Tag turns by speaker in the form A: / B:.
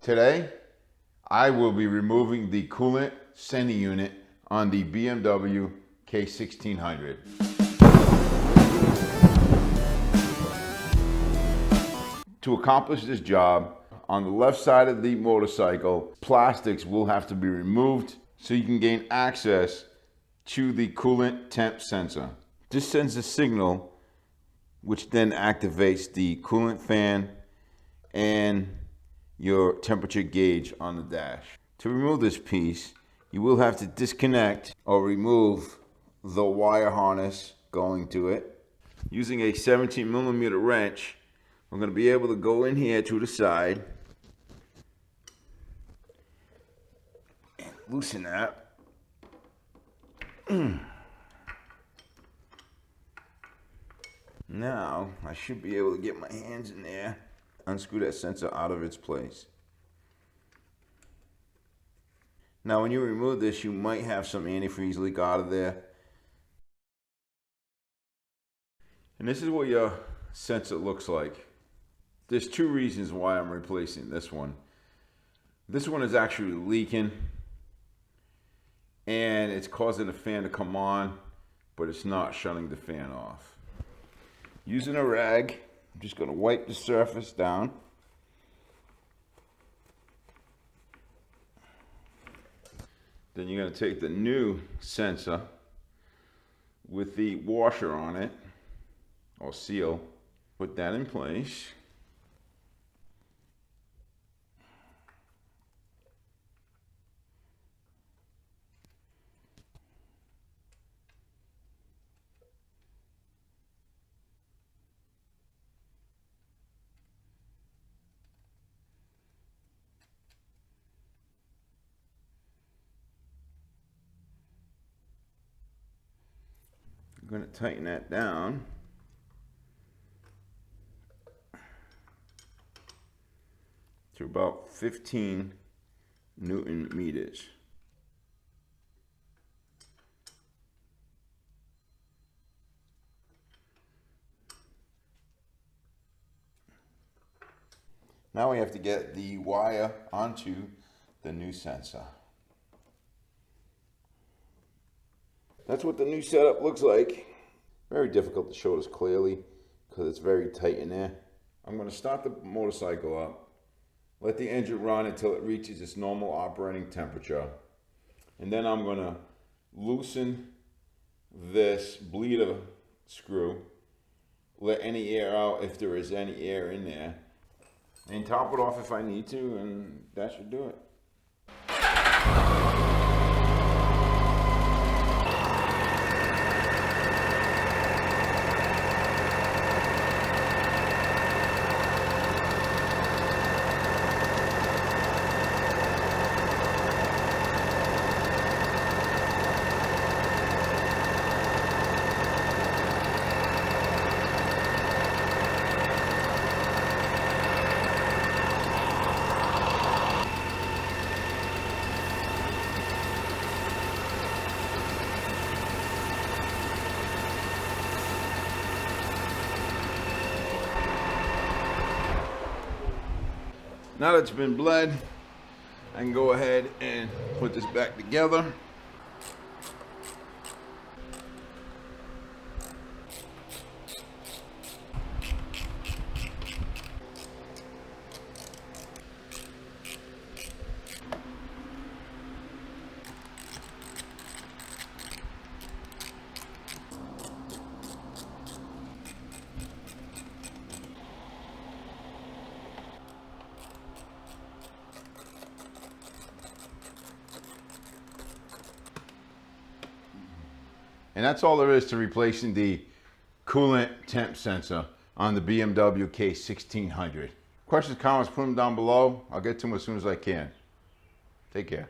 A: Today, I will be removing the coolant sending unit on the BMW K1600. To accomplish this job, on the left side of the motorcycle, plastics will have to be removed so you can gain access to the coolant temp sensor. This sends a signal which then activates the coolant fan and your temperature gauge on the dash. To remove this piece, you will have to disconnect or remove the wire harness going to it. Using a 17mm wrench, we're going to be able to go in here to the side and loosen that. Now, I should be able to get my hands in there, unscrew that sensor out of its place. Now, when you remove this, you might have some antifreeze leak out of there. And this is what your sensor looks like. There's two reasons why I'm replacing this one. This one is actually leaking and it's causing the fan to come on, but it's not shutting the fan off. Using a rag, I'm just going to wipe the surface down. Then you're going to take the new sensor with the washer on it, or seal, put that in place. I'm going to tighten that down. To about 15 Newton meters. Now we have to get the wire onto the new sensor. That's what the new setup looks like. Very difficult to show this clearly because it's very tight in there. I'm going to start the motorcycle up. Let the engine run until it reaches its normal operating temperature. And then I'm going to loosen this bleeder screw. Let any air out if there is any air in there. And top it off if I need to, and that should do it. Now that it's been bled, I can go ahead and put this back together. And that's all there is to replacing the coolant temp sensor on the BMW K1600. Questions, comments, put them down below. I'll get to them as soon as I can. Take care.